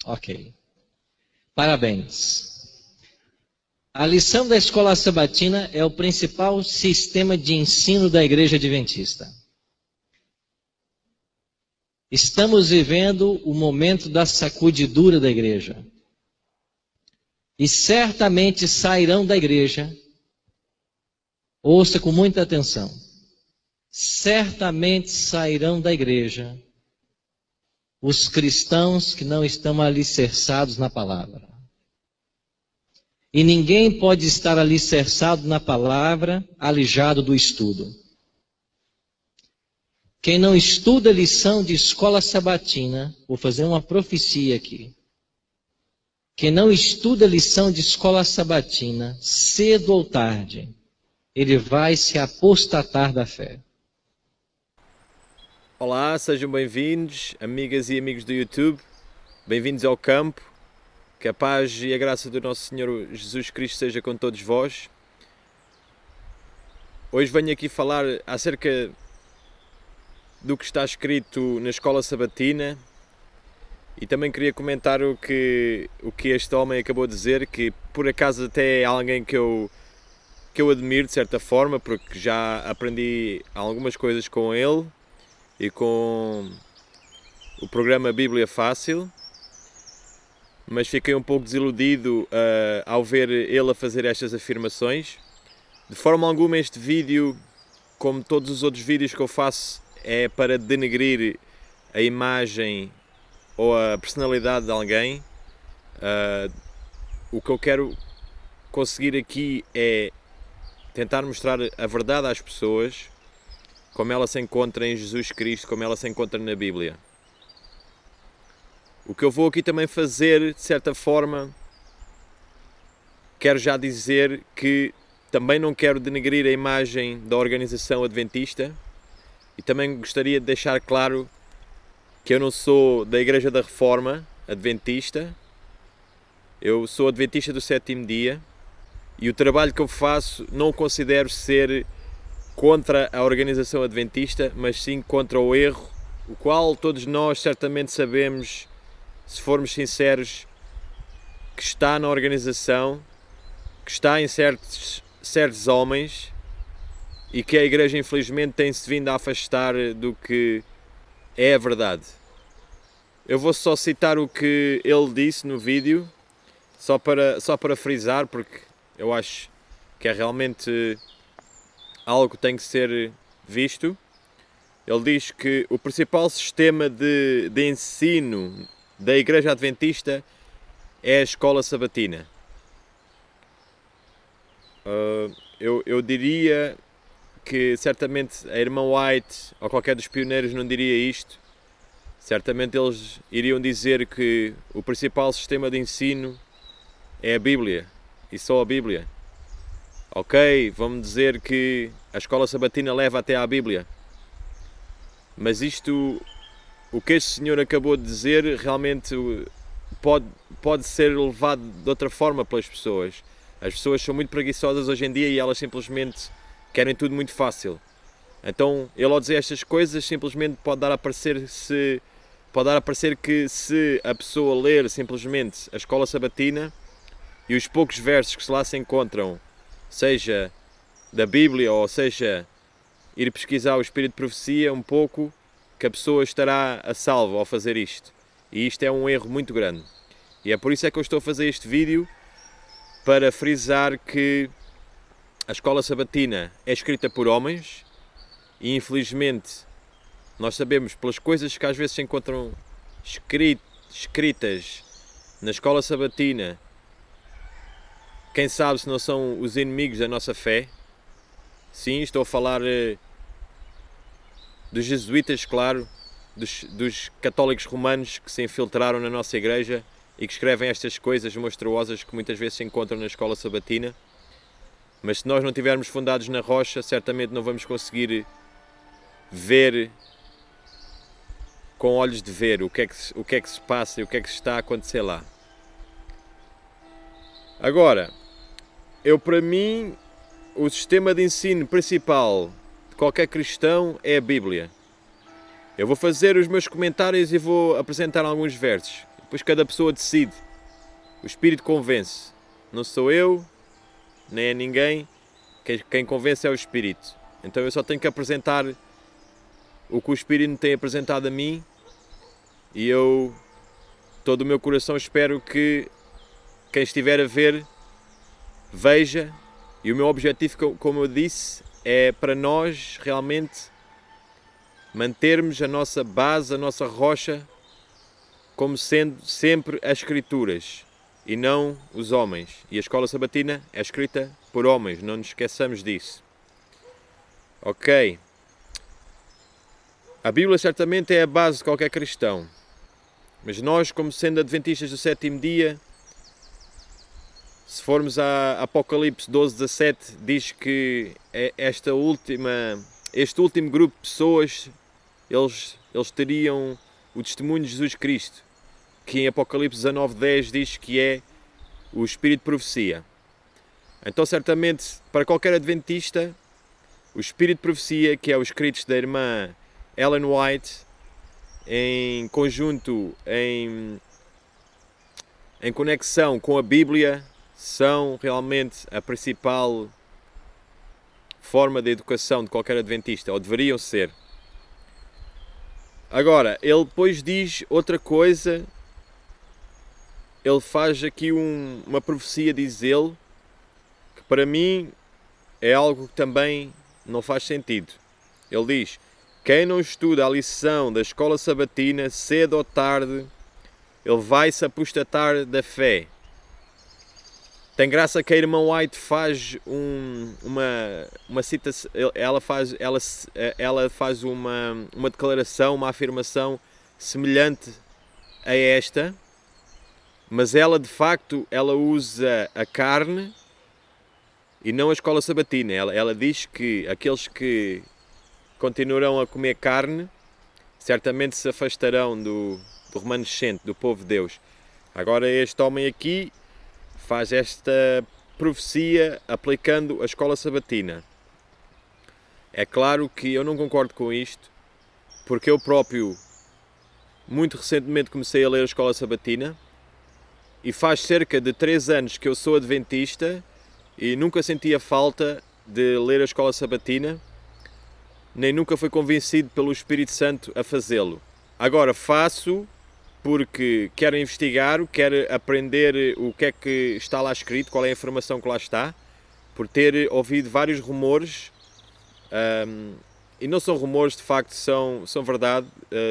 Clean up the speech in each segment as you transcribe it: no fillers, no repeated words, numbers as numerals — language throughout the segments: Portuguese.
Ok. Parabéns. A lição da escola sabatina é o principal sistema de ensino da Igreja Adventista. Estamos vivendo o momento da sacudidura da igreja. E certamente sairão da igreja, ouça com muita atenção, certamente sairão da igreja os cristãos que não estão alicerçados na palavra. E ninguém pode estar alicerçado na palavra, alijado do estudo. Quem não estuda a lição de escola sabatina, vou fazer uma profecia aqui. Quem não estuda a lição de escola sabatina, cedo ou tarde, ele vai se apostatar da fé. Olá, sejam bem-vindos, amigas e amigos do YouTube. Bem-vindos ao campo. Que a paz e a graça do nosso Senhor Jesus Cristo seja com todos vós. Hoje venho aqui falar acerca do que está escrito na escola sabatina e também queria comentar o que este homem acabou de dizer, que por acaso até é alguém que eu admiro de certa forma, porque já aprendi algumas coisas com ele e com o programa Bíblia Fácil, mas fiquei um pouco desiludido ao ver ele a fazer estas afirmações. De forma alguma este vídeo, como todos os outros vídeos que eu faço, é para denegrir a imagem ou a personalidade de alguém. O que eu quero conseguir aqui é tentar mostrar a verdade às pessoas, como ela se encontra em Jesus Cristo, como ela se encontra na Bíblia. O que eu vou aqui também fazer, de certa forma, quero já dizer que também não quero denegrir a imagem da organização adventista e também gostaria de deixar claro que eu não sou da Igreja da Reforma Adventista, eu sou adventista do sétimo dia e o trabalho que eu faço não considero ser contra a organização adventista, mas sim contra o erro, o qual todos nós certamente sabemos, se formos sinceros, que está na organização, que está em certos homens e que a Igreja infelizmente tem-se vindo a afastar do que é a verdade. Eu vou só citar o que ele disse no vídeo, só para frisar, porque eu acho que é realmente algo que tem que ser visto. Ele diz que o principal sistema de ensino da Igreja Adventista é a escola sabatina. Eu diria que certamente a irmã White ou qualquer dos pioneiros não diria isto. Certamente eles iriam dizer que o principal sistema de ensino é a Bíblia e só a Bíblia. Ok, vamos dizer que a escola sabatina leva até à Bíblia, mas isto, o que este senhor acabou de dizer, realmente pode ser levado de outra forma pelas pessoas. As pessoas são muito preguiçosas hoje em dia e elas simplesmente querem tudo muito fácil. Então, ele ao dizer estas coisas, simplesmente pode dar a parecer que se a pessoa ler simplesmente a escola sabatina e os poucos versos que lá se encontram, seja da Bíblia ou seja ir pesquisar o Espírito de Profecia um pouco, que a pessoa estará a salvo ao fazer isto. E isto é um erro muito grande. E é por isso é que eu estou a fazer este vídeo, para frisar que a escola sabatina é escrita por homens e infelizmente nós sabemos pelas coisas que às vezes se encontram escritas na escola sabatina, quem sabe se não são os inimigos da nossa fé. Sim, estou a falar dos jesuítas, claro, dos católicos romanos que se infiltraram na nossa igreja e que escrevem estas coisas monstruosas que muitas vezes se encontram na escola sabatina. Mas se nós não estivermos fundados na rocha, certamente não vamos conseguir ver com olhos de ver o que é que se passa e o que é que se está a acontecer lá. Agora, para mim, o sistema de ensino principal de qualquer cristão é a Bíblia. Eu vou fazer os meus comentários e vou apresentar alguns versos. depois cada pessoa decide. O Espírito convence. Não sou eu, nem é ninguém. Quem convence é o Espírito. Então eu só tenho que apresentar o que o Espírito me tem apresentado a mim, e eu, todo o meu coração, espero que quem estiver a ver, veja. E o meu objetivo, como eu disse, é para nós realmente mantermos a nossa base, a nossa rocha, como sendo sempre as Escrituras e não os homens. E a escola sabatina é escrita por homens, não nos esqueçamos disso. Ok. A Bíblia certamente é a base de qualquer cristão, mas nós, como sendo adventistas do sétimo dia, se formos a Apocalipse 12:17, diz que este último grupo de pessoas, eles teriam o testemunho de Jesus Cristo, que em Apocalipse 19:10 diz que é o Espírito de Profecia. Então, certamente, para qualquer adventista, o Espírito de Profecia, que é os escritos da irmã Ellen White, em conjunto, em conexão com a Bíblia, são realmente a principal forma de educação de qualquer adventista, ou deveriam ser. Agora, ele depois diz outra coisa. Ele faz aqui uma profecia, diz ele, que para mim é algo que também não faz sentido. Ele diz: quem não estuda a lição da escola sabatina, cedo ou tarde, ele vai se apostatar da fé. Tem graça que a irmã White faz uma citação, ela faz uma declaração, uma afirmação semelhante a esta, mas ela de facto ela usa a carne e não a escola sabatina. Ela diz que aqueles que continuarão a comer carne certamente se afastarão do remanescente, do povo de Deus. Agora este homem aqui faz esta profecia aplicando a escola sabatina. É claro que eu não concordo com isto, porque eu próprio muito recentemente comecei a ler a escola sabatina e faz cerca de 3 anos que eu sou adventista e nunca senti a falta de ler a escola sabatina, nem nunca fui convencido pelo Espírito Santo a fazê-lo. Agora faço porque quero investigar, quero aprender o que é que está lá escrito, qual é a informação que lá está, por ter ouvido vários rumores, e não são rumores, de facto, são verdade,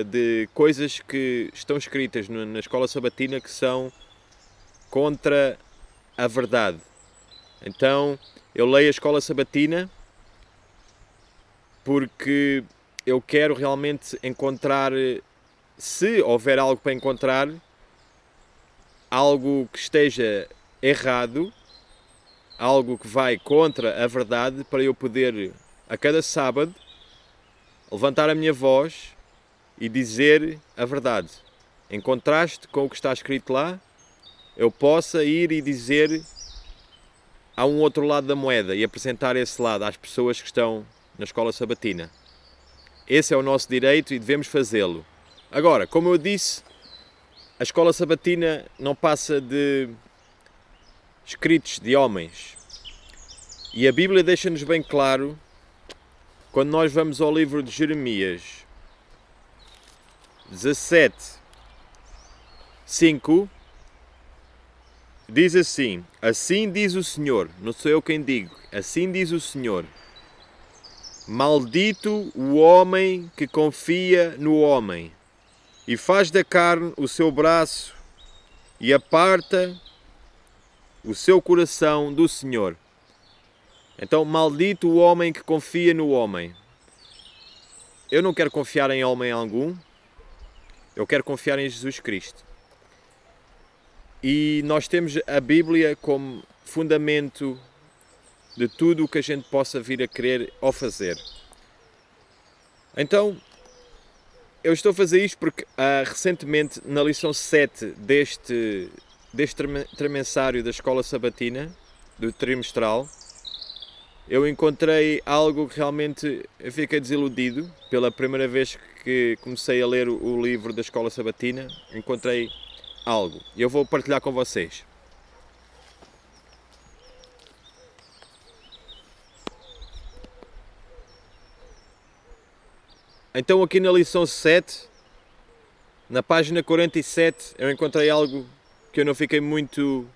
de coisas que estão escritas na escola sabatina que são contra a verdade. Então, eu leio a escola sabatina porque eu quero realmente encontrar, se houver algo para encontrar, algo que esteja errado, algo que vai contra a verdade, para eu poder, a cada sábado, levantar a minha voz e dizer a verdade. Em contraste com o que está escrito lá, eu possa ir e dizer há um outro lado da moeda e apresentar esse lado às pessoas que estão na escola sabatina. Esse é o nosso direito e devemos fazê-lo. Agora, como eu disse, a escola sabatina não passa de escritos de homens. E a Bíblia deixa-nos bem claro, quando nós vamos ao livro de Jeremias 17:5, diz assim: assim diz o Senhor, não sou eu quem digo, assim diz o Senhor: maldito o homem que confia no homem e faz da carne o seu braço e aparta o seu coração do Senhor. Então, maldito o homem que confia no homem. Eu não quero confiar em homem algum, eu quero confiar em Jesus Cristo. E nós temos a Bíblia como fundamento de tudo o que a gente possa vir a querer ou fazer. Então, eu estou a fazer isto porque recentemente, na lição 7 deste tremensário da escola sabatina, do trimestral, eu encontrei algo que realmente eu fiquei desiludido. Pela primeira vez que comecei a ler o livro da escola sabatina, encontrei algo. E eu vou partilhar com vocês. Então aqui na lição 7, na página 47, eu encontrei algo que eu não fiquei muito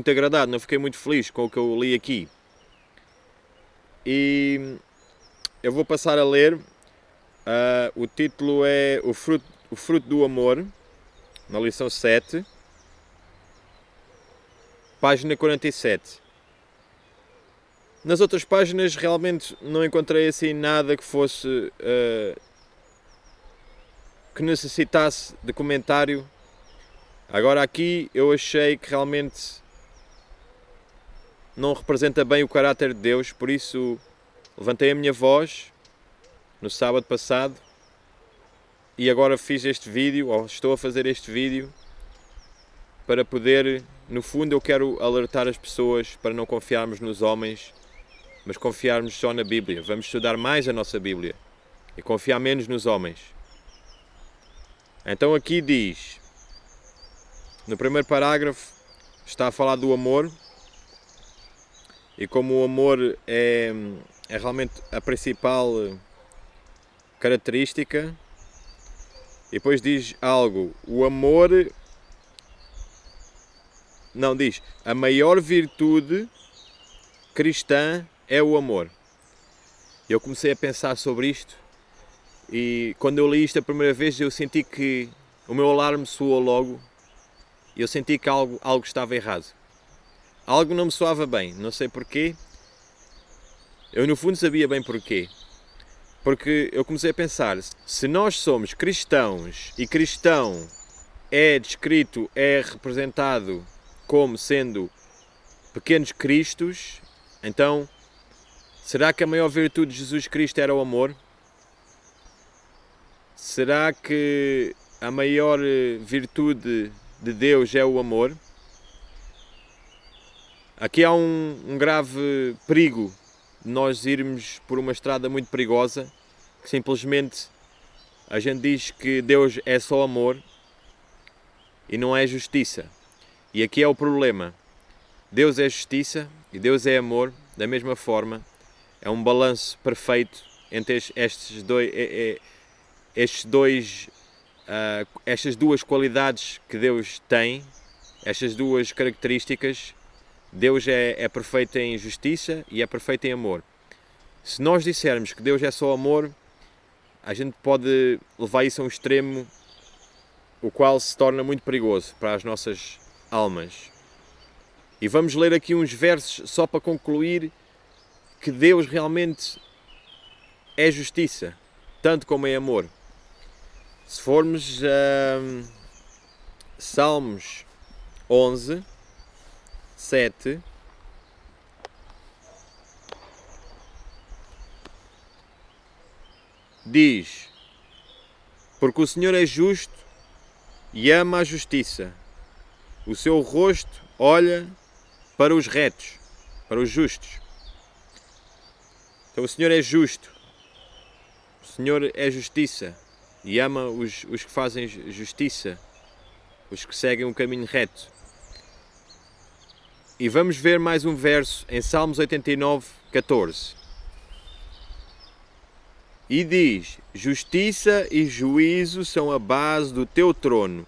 agradado, não fiquei muito feliz com o que eu li aqui. E eu vou passar a ler. O título é o fruto do amor, na lição 7, página 47. Nas outras páginas realmente não encontrei assim nada que fosse que necessitasse de comentário. Agora aqui eu achei que realmente não representa bem o caráter de Deus, por isso levantei a minha voz no sábado passado e agora fiz este vídeo, ou estou a fazer este vídeo, para poder, no fundo eu quero alertar as pessoas para não confiarmos nos homens, mas confiarmos só na Bíblia. Vamos estudar mais a nossa Bíblia e confiar menos nos homens. Então aqui diz, no primeiro parágrafo, está a falar do amor, e como o amor é realmente a principal característica, e depois diz algo, o amor, não, diz, a maior virtude cristã é o amor. Eu comecei a pensar sobre isto, e quando eu li isto a primeira vez eu senti que o meu alarme soou logo, e eu senti que algo estava errado. Algo não me soava bem, não sei porquê. Eu no fundo sabia bem porquê. Porque eu comecei a pensar, se nós somos cristãos e cristão é descrito, é representado como sendo pequenos cristos, então será que a maior virtude de Jesus Cristo era o amor? Será que a maior virtude de Deus é o amor? Aqui há um grave perigo de nós irmos por uma estrada muito perigosa, que simplesmente a gente diz que Deus é só amor e não é justiça. E aqui é o problema. Deus é justiça e Deus é amor, da mesma forma. É um balanço perfeito entre estas duas qualidades que Deus tem, estas duas características. Deus é perfeito em justiça e é perfeito em amor. Se nós dissermos que Deus é só amor, a gente pode levar isso a um extremo, o qual se torna muito perigoso para as nossas almas. E vamos ler aqui uns versos só para concluir que Deus realmente é justiça, tanto como é amor. Se formos a Salmos 11, 7, diz, porque o Senhor é justo e ama a justiça, o seu rosto olha para os retos, para os justos. Então o Senhor é justo, o Senhor é justiça e ama os que fazem justiça, os que seguem um caminho reto. E vamos ver mais um verso em Salmos 89, 14. E diz, justiça e juízo são a base do teu trono.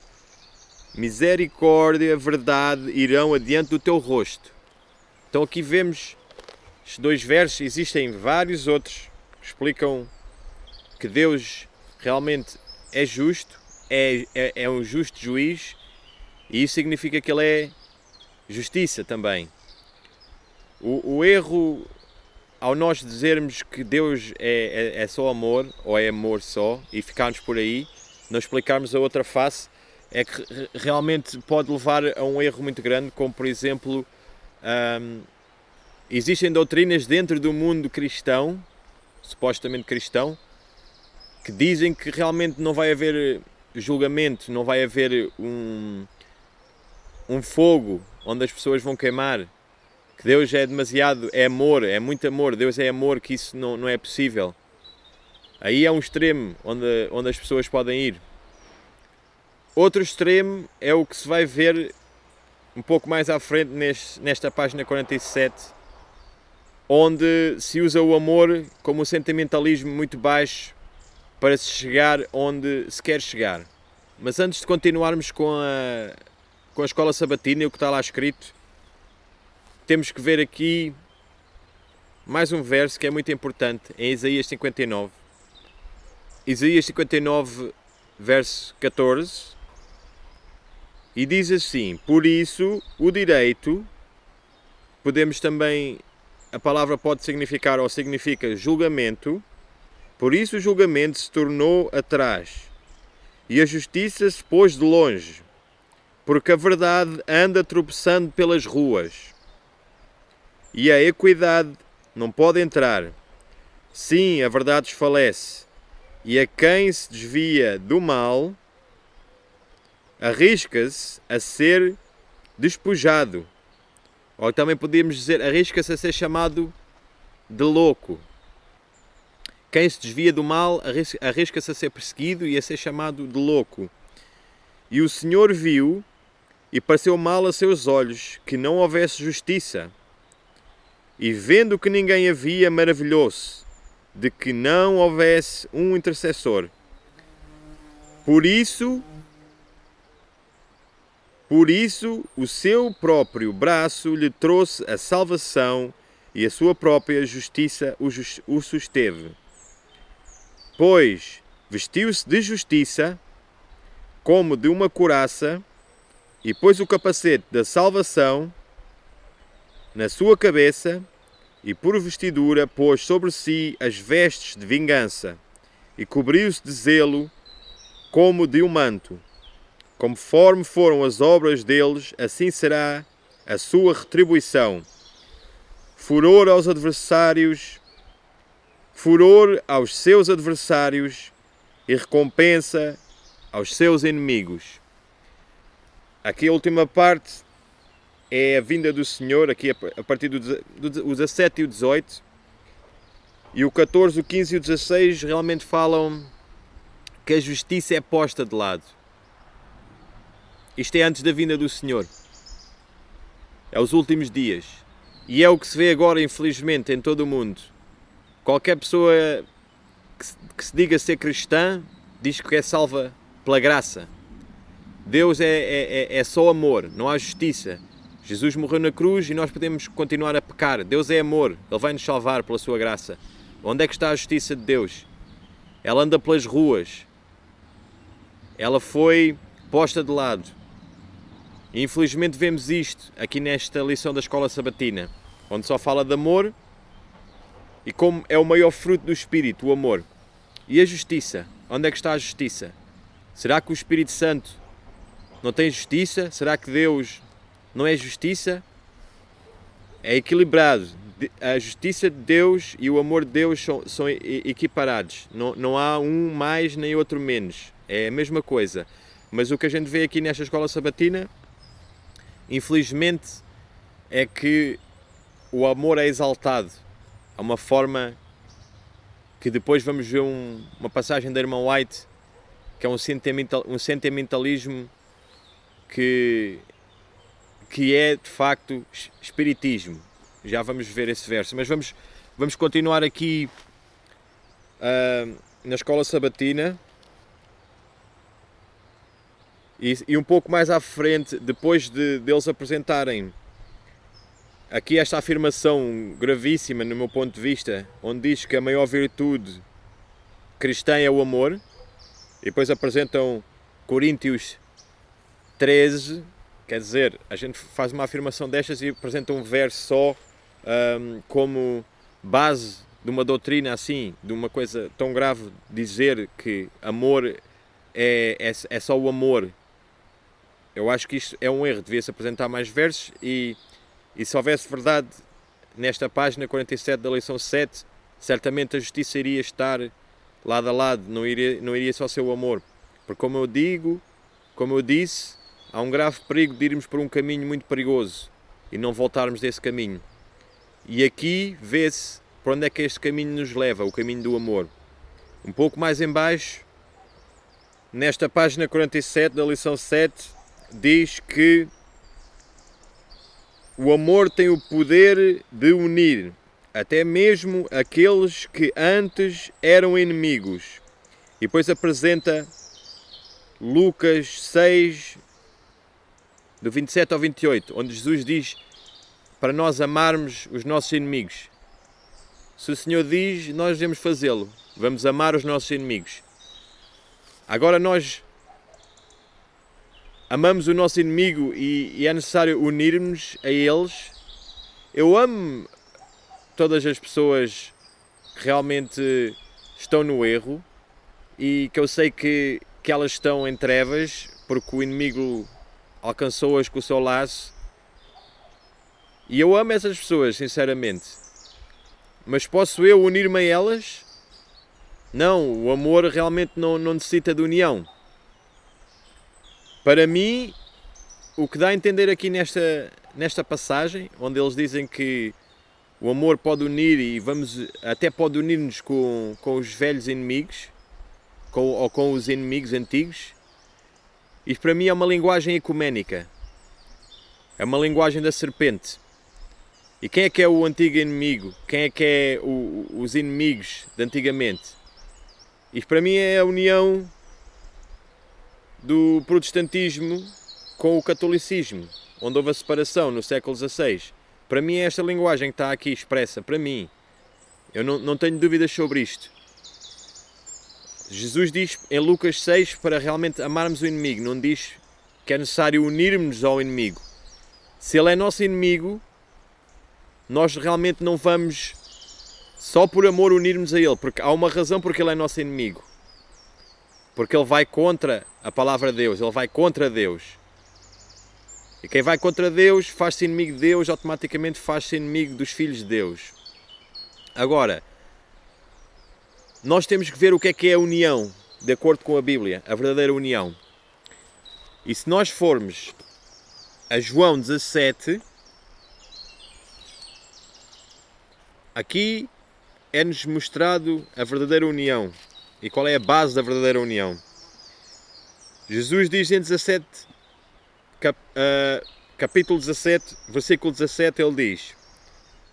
Misericórdia, verdade irão adiante do teu rosto. Então aqui vemos estes dois versos, existem vários outros que explicam que Deus realmente é justo, é um justo juiz, e isso significa que Ele é justiça também. O erro, ao nós dizermos que Deus é só amor, ou é amor só, e ficarmos por aí, não explicarmos a outra face, é que realmente pode levar a um erro muito grande, como por exemplo, existem doutrinas dentro do mundo cristão, supostamente cristão, que dizem que realmente não vai haver julgamento, não vai haver um fogo onde as pessoas vão queimar, que Deus é demasiado, é amor, é muito amor, Deus é amor, que isso não é possível. Aí é um extremo onde as pessoas podem ir. Outro extremo é o que se vai ver um pouco mais à frente nesta página 47, onde se usa o amor como um sentimentalismo muito baixo para se chegar onde se quer chegar. Mas antes de continuarmos com a escola sabatina e o que está lá escrito, temos que ver aqui mais um verso que é muito importante, em Isaías 59. Isaías 59, verso 14, e diz assim: por isso o direito, podemos também, a palavra pode significar ou significa julgamento, por isso o julgamento se tornou atrás e a justiça se pôs de longe, porque a verdade anda tropeçando pelas ruas e a equidade não pode entrar. Sim, a verdade desfalece, e a quem se desvia do mal arrisca-se a ser despojado. Ou também podemos dizer, arrisca-se a ser chamado de louco. Quem se desvia do mal arrisca-se a ser perseguido e a ser chamado de louco. E o Senhor viu e pareceu mal a seus olhos que não houvesse justiça. E vendo que ninguém havia, maravilhou-se de que não houvesse um intercessor. Por isso o seu próprio braço lhe trouxe a salvação e a sua própria justiça o susteve. Pois vestiu-se de justiça como de uma couraça e pôs o capacete da salvação na sua cabeça e por vestidura pôs sobre si as vestes de vingança e cobriu-se de zelo como de um manto. Conforme foram as obras deles, assim será a sua retribuição. Furor aos seus adversários e recompensa aos seus inimigos. Aqui a última parte é a vinda do Senhor, aqui a partir do 17 e o 18. E o 14, o 15 e o 16 realmente falam que a justiça é posta de lado. Isto é antes da vinda do Senhor. É os últimos dias. E é o que se vê agora, infelizmente, em todo o mundo. Qualquer pessoa que se diga ser cristã, diz que é salva pela graça. Deus é só amor, não há justiça. Jesus morreu na cruz e nós podemos continuar a pecar. Deus é amor, Ele vai nos salvar pela sua graça. Onde é que está a justiça de Deus? Ela anda pelas ruas. Ela foi posta de lado. E infelizmente vemos isto aqui nesta lição da escola sabatina, onde só fala de amor e como é o maior fruto do Espírito, o amor. E a justiça? Onde é que está a justiça? Será que o Espírito Santo não tem justiça? Será que Deus não é justiça? É equilibrado. A justiça de Deus e o amor de Deus são equiparados. Não há um mais nem outro menos. É a mesma coisa. Mas o que a gente vê aqui nesta escola sabatina, infelizmente, é que o amor é exaltado. Há uma forma que depois vamos ver uma passagem da irmã White, que é um sentimentalismo que é de facto espiritismo. Já vamos ver esse verso, mas vamos continuar aqui na escola sabatina e um pouco mais à frente, depois deles apresentarem aqui esta afirmação gravíssima no meu ponto de vista, onde diz que a maior virtude cristã é o amor, e depois apresentam Coríntios 13, quer dizer, a gente faz uma afirmação destas e apresenta um verso só como base de uma doutrina assim, de uma coisa tão grave, dizer que amor é só o amor. Eu acho que isto é um erro, devia-se apresentar mais versos e se houvesse verdade nesta página 47 da lição 7, certamente a justiça iria estar lado a lado, não iria só ser o amor. Porque como eu disse, há um grave perigo de irmos por um caminho muito perigoso e não voltarmos desse caminho. E aqui vê-se para onde é que este caminho nos leva, o caminho do amor. Um pouco mais em baixo, nesta página 47 da lição 7, diz que o amor tem o poder de unir até mesmo aqueles que antes eram inimigos. E depois apresenta Lucas 6, do 27 ao 28, onde Jesus diz para nós amarmos os nossos inimigos. Se o Senhor diz, nós devemos fazê-lo. Vamos amar os nossos inimigos. Agora nós amamos o nosso inimigo e é necessário unirmos a eles. Eu amo todas as pessoas que realmente estão no erro e que eu sei que elas estão em trevas porque o inimigo alcançou-as com o seu laço. E eu amo essas pessoas, sinceramente. Mas posso eu unir-me a elas? Não, o amor realmente não necessita de união. Para mim, o que dá a entender aqui nesta passagem, onde eles dizem que o amor pode unir e até pode unir-nos com os velhos inimigos, ou com os inimigos antigos, isto para mim é uma linguagem ecuménica. É uma linguagem da serpente. E quem é o antigo inimigo? Quem é os inimigos de antigamente? Isto para mim é a união do protestantismo com o catolicismo, onde houve a separação no século XVI. Para mim é esta linguagem que está aqui expressa, para mim. Eu não tenho dúvidas sobre isto. Jesus diz em Lucas 6 para realmente amarmos o inimigo, não diz que é necessário unirmos ao inimigo. Se ele é nosso inimigo, nós realmente não vamos só por amor unirmos a ele, porque há uma razão porque ele é nosso inimigo. Porque ele vai contra a palavra de Deus, ele vai contra Deus. E quem vai contra Deus faz-se inimigo de Deus, automaticamente faz-se inimigo dos filhos de Deus. Agora, nós temos que ver o que é a união, de acordo com a Bíblia, a verdadeira união. E se nós formos a João 17, aqui é-nos mostrado a verdadeira união. E qual é a base da verdadeira união? Jesus diz em capítulo 17, versículo 17, ele diz: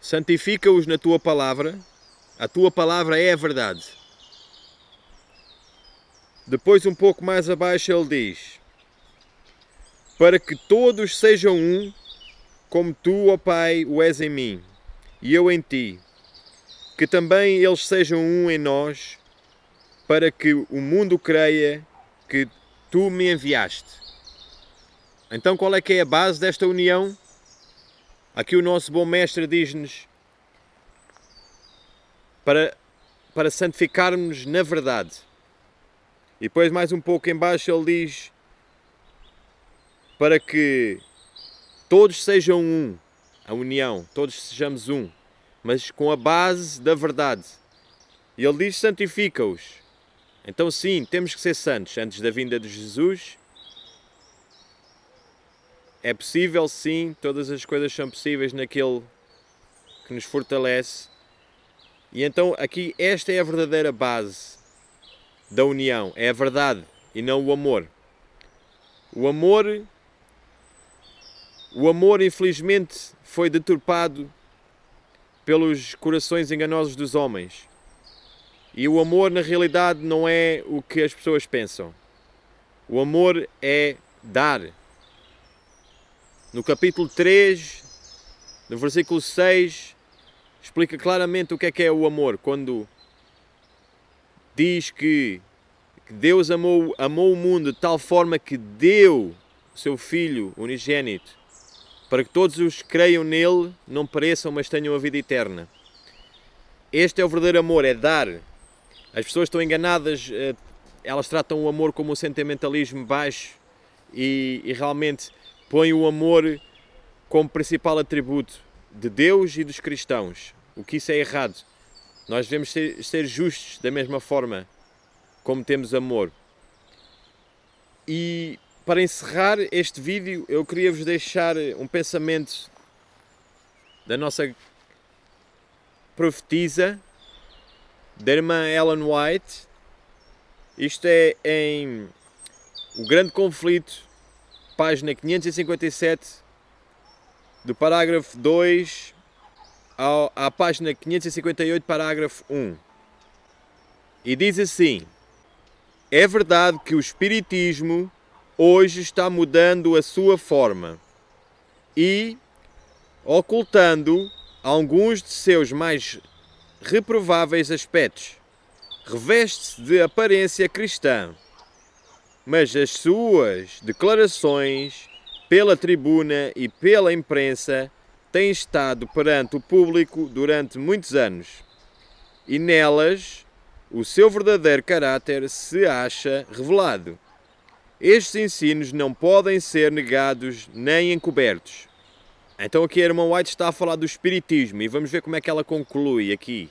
santifica-os na tua palavra, a tua palavra é a verdade. Depois, um pouco mais abaixo, ele diz: para que todos sejam um, como tu, ó Pai, o és em mim, e eu em ti, que também eles sejam um em nós, para que o mundo creia que tu me enviaste. Então qual é que é a base desta união? Aqui o nosso bom mestre diz-nos para santificarmos na verdade. E depois mais um pouco em baixo ele diz para que todos sejam um, a união, todos sejamos um, mas com a base da verdade. E ele diz santifica-os. Então sim, temos que ser santos antes da vinda de Jesus. É possível, sim, todas as coisas são possíveis naquele que nos fortalece. E então aqui esta é a verdadeira base da união, é a verdade e não o amor. O amor infelizmente foi deturpado pelos corações enganosos dos homens. E o amor na realidade não é o que as pessoas pensam. O amor é dar. No capítulo 3, no versículo 6, explica claramente o que é o amor. Quando diz que Deus amou o mundo de tal forma que deu o seu Filho unigênito, para que todos os que creiam nele não pereçam, mas tenham a vida eterna. Este é o verdadeiro amor, é dar. As pessoas estão enganadas, elas tratam o amor como um sentimentalismo baixo e realmente põem o amor como principal atributo de Deus e dos cristãos, o que isso é errado. Nós devemos ser justos da mesma forma como temos amor. E para encerrar este vídeo, eu queria vos deixar um pensamento da nossa profetisa, da irmã Ellen White. Isto é em o grande conflito, página 557, do parágrafo 2 à página 558, parágrafo 1. E diz assim: é verdade que o Espiritismo hoje está mudando a sua forma e ocultando alguns de seus mais reprováveis aspectos. Reveste-se de aparência cristã, mas as suas declarações pela tribuna e pela imprensa têm estado perante o público durante muitos anos, e nelas o seu verdadeiro caráter se acha revelado. Estes ensinos não podem ser negados nem encobertos. Então aqui a irmã White está a falar do Espiritismo e vamos ver como é que ela conclui aqui.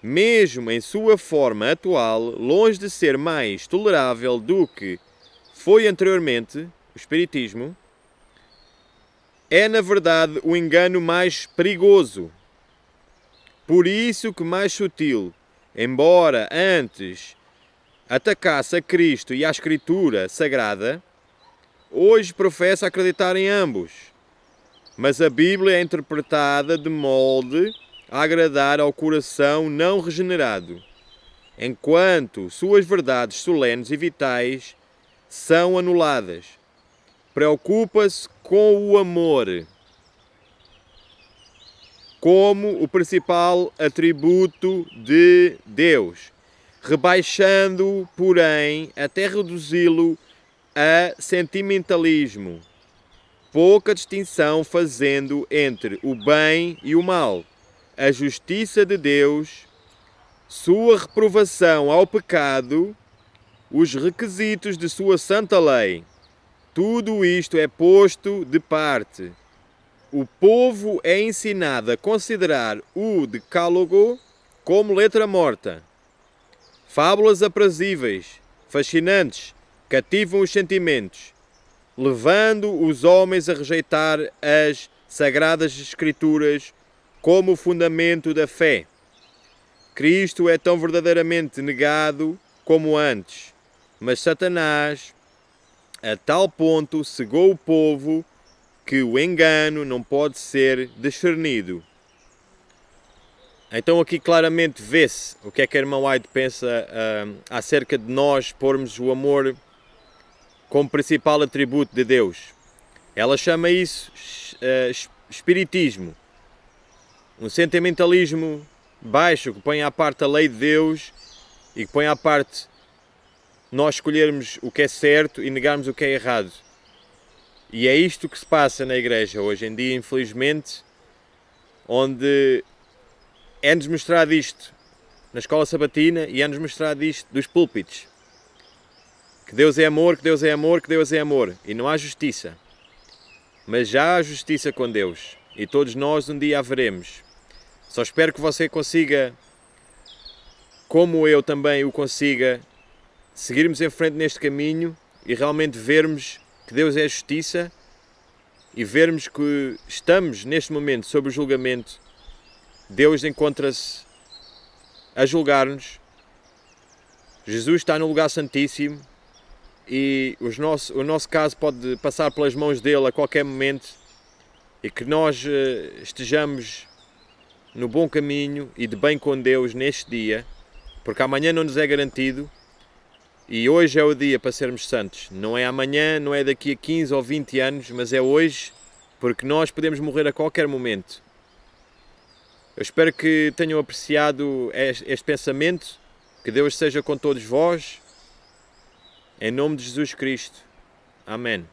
Mesmo em sua forma atual, longe de ser mais tolerável do que foi anteriormente, o Espiritismo é na verdade o engano mais perigoso. Por isso que mais sutil, embora antes atacasse a Cristo e a Escritura Sagrada, hoje professa acreditar em ambos. Mas a Bíblia é interpretada de molde a agradar ao coração não regenerado, enquanto suas verdades solenes e vitais são anuladas. Preocupa-se com o amor como o principal atributo de Deus, rebaixando-o, porém, até reduzi-lo a sentimentalismo, pouca distinção fazendo entre o bem e o mal, a justiça de Deus, sua reprovação ao pecado, os requisitos de sua santa lei. Tudo isto é posto de parte. O povo é ensinado a considerar o Decálogo como letra morta. Fábulas aprazíveis, fascinantes, cativam os sentimentos, levando os homens a rejeitar as Sagradas Escrituras como fundamento da fé. Cristo é tão verdadeiramente negado como antes, mas Satanás a tal ponto cegou o povo que o engano não pode ser discernido. Então aqui claramente vê-se o que é que a irmã White pensa acerca de nós pormos o amor como principal atributo de Deus. Ela chama isso espiritismo, um sentimentalismo baixo que põe à parte a lei de Deus e que põe à parte nós escolhermos o que é certo e negarmos o que é errado. E é isto que se passa na igreja hoje em dia, infelizmente, onde é-nos mostrado isto na escola sabatina e é-nos mostrado isto dos púlpitos. Que Deus é amor, que Deus é amor, que Deus é amor. E não há justiça. Mas já há justiça com Deus. E todos nós um dia a veremos. Só espero que você consiga, como eu também o consiga, seguirmos em frente neste caminho e realmente vermos que Deus é a justiça e vermos que estamos neste momento sob o julgamento. Deus encontra-se a julgar-nos. Jesus está no lugar santíssimo e o nosso caso pode passar pelas mãos dele a qualquer momento e que nós estejamos no bom caminho e de bem com Deus neste dia, porque amanhã não nos é garantido. E hoje é o dia para sermos santos. Não é amanhã, não é daqui a 15 ou 20 anos, mas é hoje, porque nós podemos morrer a qualquer momento. Eu espero que tenham apreciado este pensamento. Que Deus seja com todos vós. Em nome de Jesus Cristo. Amém.